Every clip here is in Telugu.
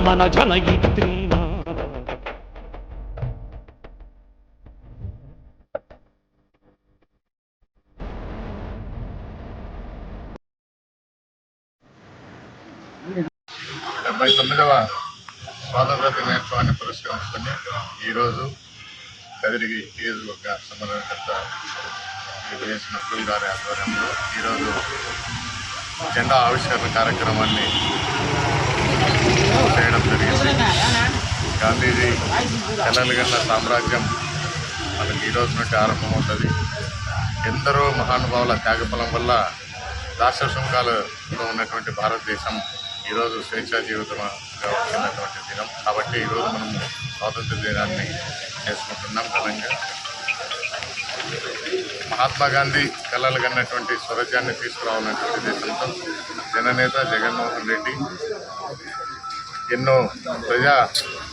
మన జనయిత్రి స్వాతంత్ర దినోత్సవాన్ని పురస్కరించుకొని ఈరోజు కదిరి నియోజకవర్గ సమన్వయకర్త నకుల్ గారి ఆధ్వర్యంలో ఈరోజు జెండా ఆవిష్కరణ కార్యక్రమాన్ని చేయడం జరిగింది. గాంధీజీ కలలుగన్న సామ్రాజ్యం మనకి ఈరోజు నుండి ఆరంభమవుతుంది. ఎందరో మహానుభావుల త్యాగఫలం వల్ల రాష్ట్ర శృంఖాలతో ఉన్నటువంటి భారతదేశం ఈరోజు స్వేచ్ఛా జీవితంగా వచ్చినటువంటి దినం. కాబట్టి ఈరోజు మనము స్వాతంత్ర దినాన్ని చేసుకుంటున్నాం ఘనంగా. మహాత్మా గాంధీ కలలు కన్నటువంటి స్వరాజ్యాన్ని తీసుకురావాలన్నటువంటి దేశంతో జననేత జగన్మోహన్ రెడ్డి ఎన్నో ప్రజా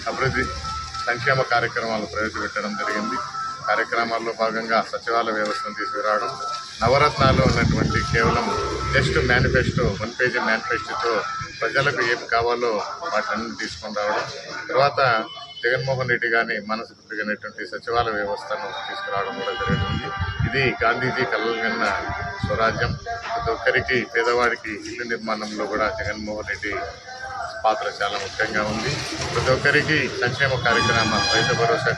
అభివృద్ధి సంక్షేమ కార్యక్రమాలు ప్రవేశపెట్టడం జరిగింది. కార్యక్రమాల్లో భాగంగా సచివాలయ వ్యవస్థను తీసుకురావడం, నవరత్నాలు ఉన్నటువంటి కేవలం జస్ట్ మేనిఫెస్టో 1 పేజీ మేనిఫెస్టోతో ప్రజలకు ఏం కావాలో వాటిని తీసుకొని రావడం, తర్వాత జగన్మోహన్ రెడ్డి గారిని మనసుకు తిరిగినటువంటి సచివాలయ వ్యవస్థను తీసుకురావడం కూడా జరిగింది. ఇది గాంధీజీ కలలుగన్న స్వరాజ్యం. ప్రతి ఒక్కరికి పేదవాడికి ఇల్లు నిర్మాణంలో కూడా జగన్మోహన్ రెడ్డి పాత్ర చాలా ముఖ్యంగా ఉంది. ప్రతి ఒక్కరికి సంక్షేమ కార్యక్రమం, రైతు భరోసా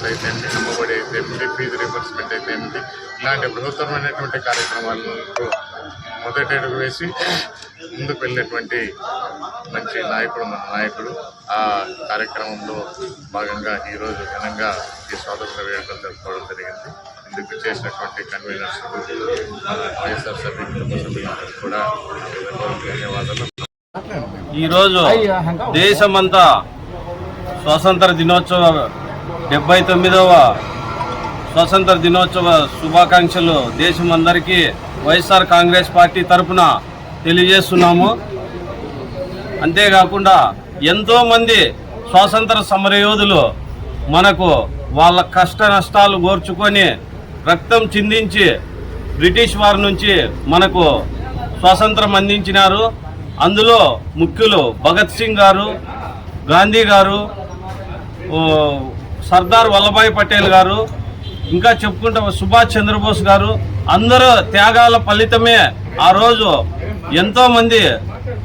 అయితే ఏమిటి, అమ్మఒడి అయితే ఏమిటి, ఫీజు రీంబర్స్మెంట్ అయితే ఏమిటి, ఇలాంటి బృహత్తరమైనటువంటి కార్యక్రమాలను మొదటి అడుగు వేసి ముందుకు వెళ్ళినటువంటి మంచి నాయకుడు మన నాయకుడు. ఆ కార్యక్రమంలో భాగంగా ఈరోజు ఘనంగా ఈ స్వాతంత్ర వేడుకలు జరుపుకోవడం జరిగింది. ఇందుకు చేసినటువంటి కన్వీనర్స్, వైఎస్ఆర్ కుటుంబ సభ్యులందరూ కూడా ధన్యవాదాలు. ఈరోజు దేశమంతా స్వాతంత్ర దినోత్సవ 79వ స్వాతంత్ర దినోత్సవ శుభాకాంక్షలు దేశమందరికీ వైఎస్ఆర్ కాంగ్రెస్ పార్టీ తరఫున తెలియజేస్తున్నాము. అంతేకాకుండా ఎంతోమంది స్వాతంత్ర సమరయోధులు మనకు వాళ్ళ కష్ట నష్టాలు గోర్చుకొని రక్తం చిందించి బ్రిటిష్ వారి నుంచి మనకు స్వాతంత్రం అందించినారు. అందులో ముఖ్యులు భగత్ సింగ్ గారు, గాంధీ గారు, సర్దార్ వల్లభాయ్ పటేల్ గారు, ఇంకా చెప్పుకుంటే సుభాష్ చంద్రబోస్ గారు. అందరూ త్యాగాల ఫలితమే ఆ రోజు ఎంతోమంది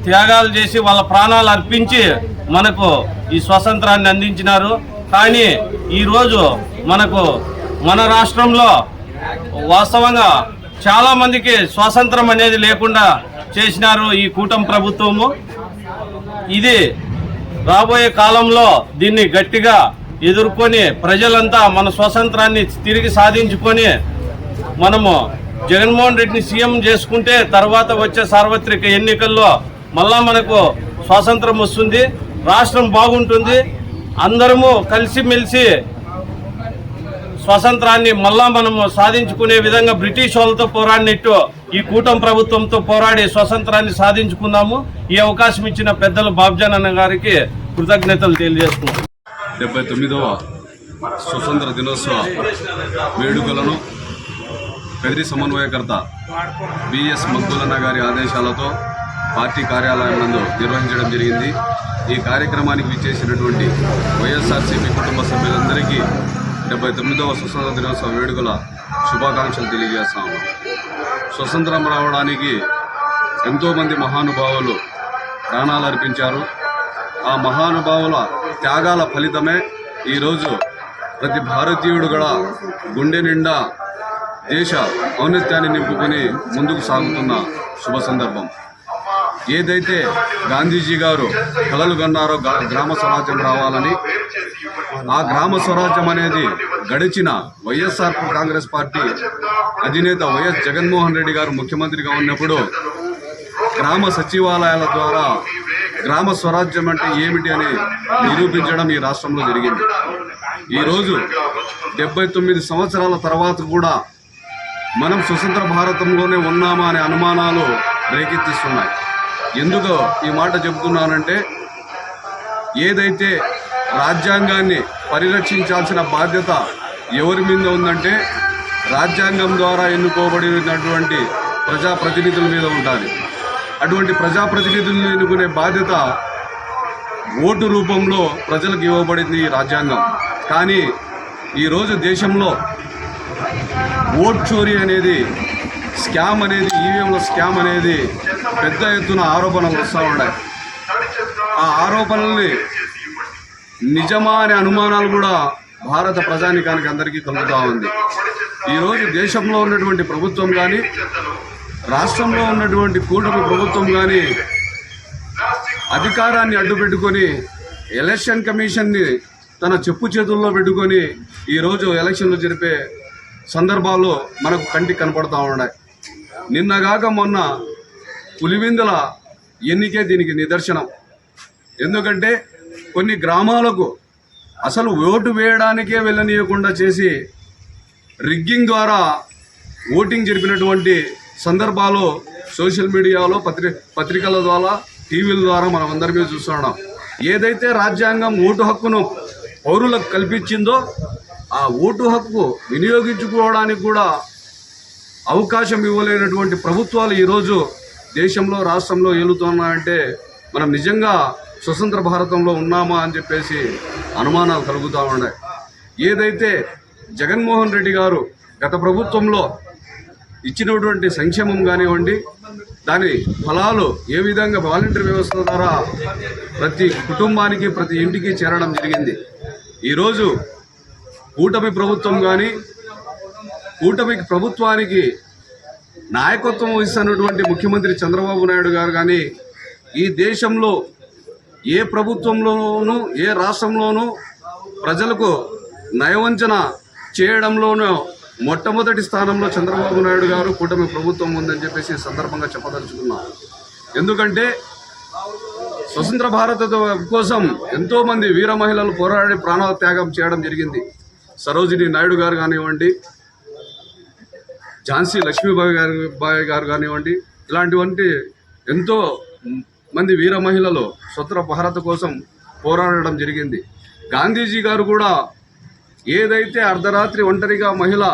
త్యాగాలు చేసి వాళ్ళ ప్రాణాలు అర్పించి మనకు ఈ స్వాతంత్రాన్ని అందించినారు. కానీ ఈరోజు మనకు మన రాష్ట్రంలో వాస్తవంగా చాలామందికి స్వాతంత్రం అనేది లేకుండా చేసినారు ఈ కూటమి ప్రభుత్వము. ఇది రాబోయే కాలంలో దీన్ని గట్టిగా ఎదుర్కొని ప్రజలంతా మన స్వాతంత్రాన్ని తిరిగి సాధించుకొని మనము జగన్మోహన్ రెడ్డిని సీఎం చేసుకుంటే తర్వాత వచ్చే సార్వత్రిక ఎన్నికల్లో మళ్ళా మనకు స్వాతంత్రం వస్తుంది, రాష్ట్రం బాగుంటుంది. అందరము కలిసిమెలిసి స్వాతంత్రాన్ని మళ్ళా మనము సాధించుకునే విధంగా బ్రిటిష్ వాళ్ళతో పోరాడినట్టు ఈ కూటమి ప్రభుత్వంతో పోరాడి స్వాతంత్రాన్ని సాధించుకుందాము. ఈ అవకాశం ఇచ్చిన పెద్దలు బాబ్జాన్ అన్న గారికి కృతజ్ఞతలు తెలియజేస్తున్నాం. 79వ స్వతంత్ర దినోత్సవ వేడుకలను కదిరి సమన్వయకర్త బిఎస్ మగ్దులన్న గారి ఆదేశాలతో పార్టీ కార్యాలయం నందు నిర్వహించడం జరిగింది. ఈ కార్యక్రమానికి విచ్చేసినటువంటి వైఎస్ఆర్సీపీ కుటుంబ సభ్యులందరికీ 79వ స్వతంత్ర దినోత్సవ వేడుకల శుభాకాంక్షలు తెలియజేస్తాము. స్వతంత్రం రావడానికి ఎంతోమంది మహానుభావులు ప్రాణాలు అర్పించారు. ఆ మహానుభావుల త్యాగాల ఫలితమే ఈరోజు ప్రతి భారతీయుడు కూడా గుండె నిండా దేశ ఔన్నత్యాన్ని నింపుకొని ముందుకు సాగుతున్న శుభ సందర్భం. ఏదైతే గాంధీజీ గారు కలలు కన్నారో గ్రామ స్వరాజ్యం రావాలని, ఆ గ్రామ స్వరాజ్యం అనేది గడిచిన వైఎస్ఆర్ కాంగ్రెస్ పార్టీ అధినేత వైఎస్ జగన్మోహన్ రెడ్డి గారు ముఖ్యమంత్రిగా ఉన్నప్పుడు గ్రామ సచివాలయాల ద్వారా గ్రామ స్వరాజ్యం అంటే ఏమిటి అని నిరూపించడం ఈ రాష్ట్రంలో జరిగింది. ఈరోజు 79 సంవత్సరాల తర్వాత కూడా మనం స్వతంత్ర భారతంలోనే ఉన్నామా అనే అనుమానాలు రేకెత్తిస్తున్నాయి. ఎందుకో ఈ మాట చెబుతున్నానంటే, ఏదైతే రాజ్యాంగాన్ని పరిరక్షించాల్సిన బాధ్యత ఎవరి మీద ఉందంటే రాజ్యాంగం ద్వారా ఎన్నుకోబడినటువంటి ప్రజాప్రతినిధుల మీద ఉంటుంది. అటువంటి ప్రజాప్రతినిధులను ఎన్నుకునే బాధ్యత ఓటు రూపంలో ప్రజలకు ఇవ్వబడింది ఈ రాజ్యాంగం. కానీ ఈరోజు దేశంలో ఓట్ చోరీ అనేది, స్కామ్ అనేది, ఈవీఎంల స్కామ్ అనేది పెద్ద ఎత్తున ఆరోపణలు వస్తూ ఉన్నాయి. ఆ ఆరోపణల్ని నిజమా అనే అనుమానాలు కూడా భారత ప్రజానీకానికి అందరికీ కలుగుతూ ఉంది. ఈరోజు దేశంలో ఉన్నటువంటి ప్రభుత్వం కానీ, రాష్ట్రంలో ఉన్నటువంటి కూటమి ప్రభుత్వం కానీ అధికారాన్ని అడ్డుపెట్టుకొని ఎలక్షన్ కమిషన్ని తన చెప్పు చేతుల్లో పెట్టుకొని ఈరోజు ఎలక్షన్లు జరిపే సందర్భాల్లో మనకు కంటికి కనపడతా ఉన్నాయి. నిన్నగాక మొన్న పులివెందుల ఎన్నికే దీనికి నిదర్శనం. ఎందుకంటే కొన్ని గ్రామాలకు అసలు ఓటు వేయడానికే వెళ్ళనీయకుండా చేసి రిగ్గింగ్ ద్వారా ఓటింగ్ జరిపినటువంటి సందర్భాలు సోషల్ మీడియాలో, పత్రికల ద్వారా, టీవీల ద్వారా మనం అందరికీ చూస్తున్నాం. ఏదైతే రాజ్యాంగం ఓటు హక్కును పౌరులకు కల్పించిందో ఆ ఓటు హక్కు వినియోగించుకోవడానికి కూడా అవకాశం ఇవ్వలేనటువంటి ప్రభుత్వాలు ఈరోజు దేశంలో, రాష్ట్రంలో ఏలుతున్నాయంటే మనం నిజంగా స్వతంత్ర భారతంలో ఉన్నామా అని చెప్పేసి అనుమానాలు కలుగుతూ ఉన్నాయి. ఏదైతే జగన్మోహన్ రెడ్డి గారు గత ప్రభుత్వంలో ఇచ్చినటువంటి సంక్షేమం కానివ్వండి, దాని ఫలాలు ఏ విధంగా వాలంటీర్ వ్యవస్థ ద్వారా ప్రతి కుటుంబానికి, ప్రతి ఇంటికి చేరడం జరిగింది. ఈరోజు కూటమి ప్రభుత్వం కానీ, కూటమి ప్రభుత్వానికి నాయకత్వం వహిస్తున్నటువంటి ముఖ్యమంత్రి చంద్రబాబు నాయుడు గారు కానీ ఈ దేశంలో ఏ ప్రభుత్వంలోనూ, ఏ రాష్ట్రంలోనూ ప్రజలకు నయవంచన చేయడంలోనూ మొట్టమొదటి స్థానంలో చంద్రబాబు నాయుడు గారు, కూటమి ప్రభుత్వం ఉందని చెప్పేసి సందర్భంగా చెప్పదలుచుకున్నాం. ఎందుకంటే స్వతంత్ర భారత కోసం ఎంతోమంది వీర మహిళలు పోరాడి ప్రాణత్యాగం చేయడం జరిగింది. సరోజిని నాయుడు గారు కానివ్వండి, ఝాన్సీ లక్ష్మీబాయి గారు కానివ్వండి, ఇలాంటివంటి ఎంతో మంది వీర మహిళలు స్వతంత్ర భారత కోసం పోరాడడం జరిగింది. గాంధీజీ గారు కూడా ఏదైతే అర్ధరాత్రి ఒంటరిగా మహిళ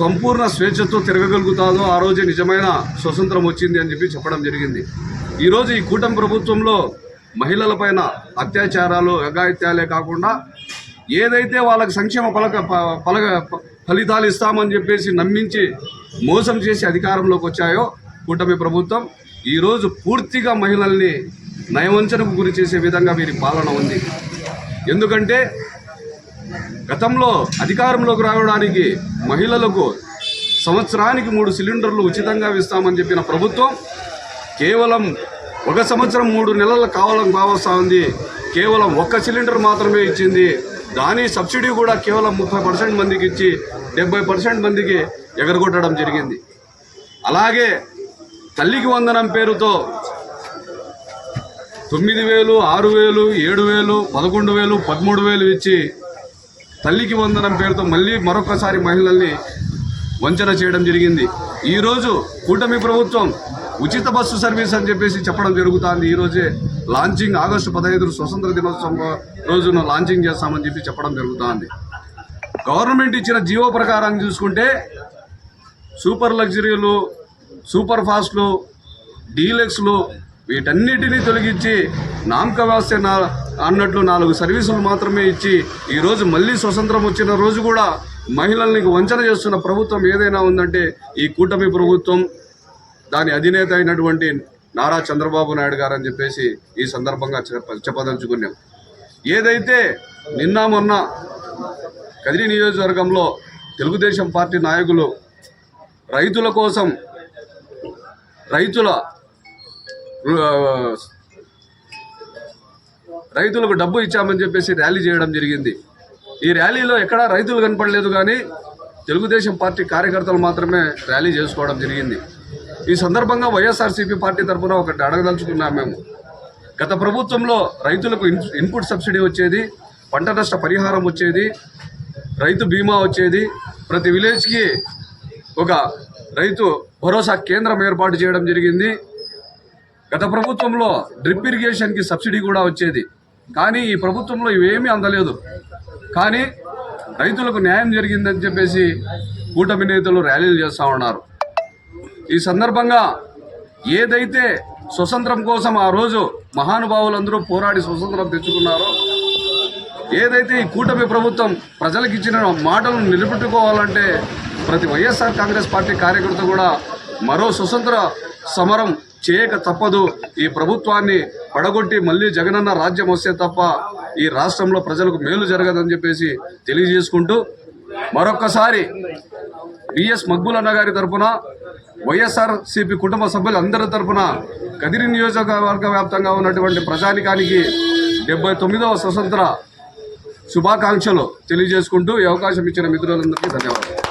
సంపూర్ణ స్వేచ్ఛతో తిరగగలుగుతాదో ఆ రోజే నిజమైన స్వతంత్రం వచ్చింది అని చెప్పి చెప్పడం జరిగింది. ఈరోజు ఈ కూటమి ప్రభుత్వంలో మహిళలపైన అత్యాచారాలు, అఘాయిత్యాలే కాకుండా ఏదైతే వాళ్ళకి సంక్షేమ ఫలితాలు ఇస్తామని చెప్పేసి నమ్మించి మోసం చేసి అధికారంలోకి వచ్చాయో కూటమి ప్రభుత్వం, ఈరోజు పూర్తిగా మహిళల్ని నయవంచనకు గురి చేసే విధంగా వీరి పాలన ఉంది. ఎందుకంటే గతంలో అధికారంలోకి రావడానికి మహిళలకు సంవత్సరానికి 3 సిలిండర్లు ఉచితంగా ఇస్తామని చెప్పిన ప్రభుత్వం కేవలం 1 సంవత్సరం 3 నెలల కావాలని భావిస్తూ ఉంది. కేవలం 1 సిలిండర్ మాత్రమే ఇచ్చింది. దాని సబ్సిడీ కూడా కేవలం 30% మందికి ఇచ్చి 70% మందికి ఎగరగొట్టడం జరిగింది. అలాగే తల్లికి వందనం పేరుతో 9,000, 6,000, 7,000, 11,000, 13,000 ఇచ్చి తల్లికి వందనం పేరుతో మళ్ళీ మరొకసారి మహిళల్ని వంచన చేయడం జరిగింది. ఈరోజు కూటమి ప్రభుత్వం ఉచిత బస్సు సర్వీస్ అని చెప్పేసి చెప్పడం జరుగుతుంది. ఈరోజే లాంచింగ్ ఆగస్టు 15 స్వతంత్ర దినోత్సవం రోజున లాంచింగ్ చేస్తామని చెప్పి చెప్పడం జరుగుతుంది. గవర్నమెంట్ ఇచ్చిన జీవో ప్రకారం చూసుకుంటే సూపర్ లగ్జరీలు, సూపర్ ఫాస్ట్లు, డీలక్స్లు వీటన్నిటినీ తొలగించి నామక వ్యవస్థ అన్నట్లు 4 సర్వీసులు మాత్రమే ఇచ్చి ఈరోజు మళ్ళీ స్వతంత్రం వచ్చిన రోజు కూడా మహిళల్ని వంచన చేస్తున్న ప్రభుత్వం ఏదైనా ఉందంటే ఈ కూటమి ప్రభుత్వం, దాని అధినేత అయినటువంటి నారా చంద్రబాబు నాయుడు గారు అని చెప్పేసి ఈ సందర్భంగా చెప్పదలుచుకున్నాం. ఏదైతే నిన్న మొన్న కదిరి నియోజకవర్గంలో తెలుగుదేశం పార్టీ నాయకులు రైతుల కోసం రైతులకు డబ్బు ఇచ్చామని చెప్పేసి ర్యాలీ చేయడం జరిగింది. ఈ ర్యాలీలో ఎక్కడా రైతులు కనపడలేదు, కానీ తెలుగుదేశం పార్టీ కార్యకర్తలు మాత్రమే ర్యాలీ చేసుకోవడం జరిగింది. ఈ సందర్భంగా వైఎస్ఆర్సీపీ పార్టీ తరఫున ఒకటి అడగదలుచుకున్నాం. మేము గత ప్రభుత్వంలో రైతులకు ఇన్పుట్ సబ్సిడీ వచ్చేది, పంట నష్ట పరిహారం వచ్చేది, రైతు బీమా వచ్చేది, ప్రతి విలేజ్కి ఒక రైతు భరోసా కేంద్రం ఏర్పాటు చేయడం జరిగింది. గత ప్రభుత్వంలో డ్రిప్ ఇరిగేషన్కి సబ్సిడీ కూడా వచ్చేది. కానీ ఈ ప్రభుత్వంలో ఇవేమీ అందలేదు. కానీ రైతులకు న్యాయం జరిగిందని చెప్పేసి కూటమి నేతలు ర్యాలీలు చేస్తూ ఉన్నారు. ఈ సందర్భంగా ఏదైతే స్వతంత్రం కోసం ఆ రోజు మహానుభావులందరూ పోరాడి స్వతంత్రం తెచ్చుకున్నారో, ఏదైతే ఈ కూటమి ప్రభుత్వం ప్రజలకు ఇచ్చిన మాటలను నిలబెట్టుకోవాలంటే ప్రతి వైఎస్ఆర్ కాంగ్రెస్ పార్టీ కార్యకర్త కూడా మరో స్వతంత్ర సమరం చేయక తప్పదు. ఈ ప్రభుత్వాన్ని పడగొట్టి మళ్ళీ జగనన్న రాజ్యం వస్తే తప్ప ఈ రాష్ట్రంలో ప్రజలకు మేలు జరగదని చెప్పేసి తెలియజేసుకుంటూ, మరొక్కసారి బిఎస్ మక్బూల్ గారి తరఫున, వైఎస్ఆర్సీపీ కుటుంబ సభ్యులందరి తరఫున కదిరి నియోజకవర్గ వ్యాప్తంగా ఉన్నటువంటి ప్రజానికానికి 79వ స్వతంత్ర శుభాకాంక్షలు తెలియజేసుకుంటూ ఈ అవకాశం ఇచ్చిన మిత్రులందరికీ ధన్యవాదాలు.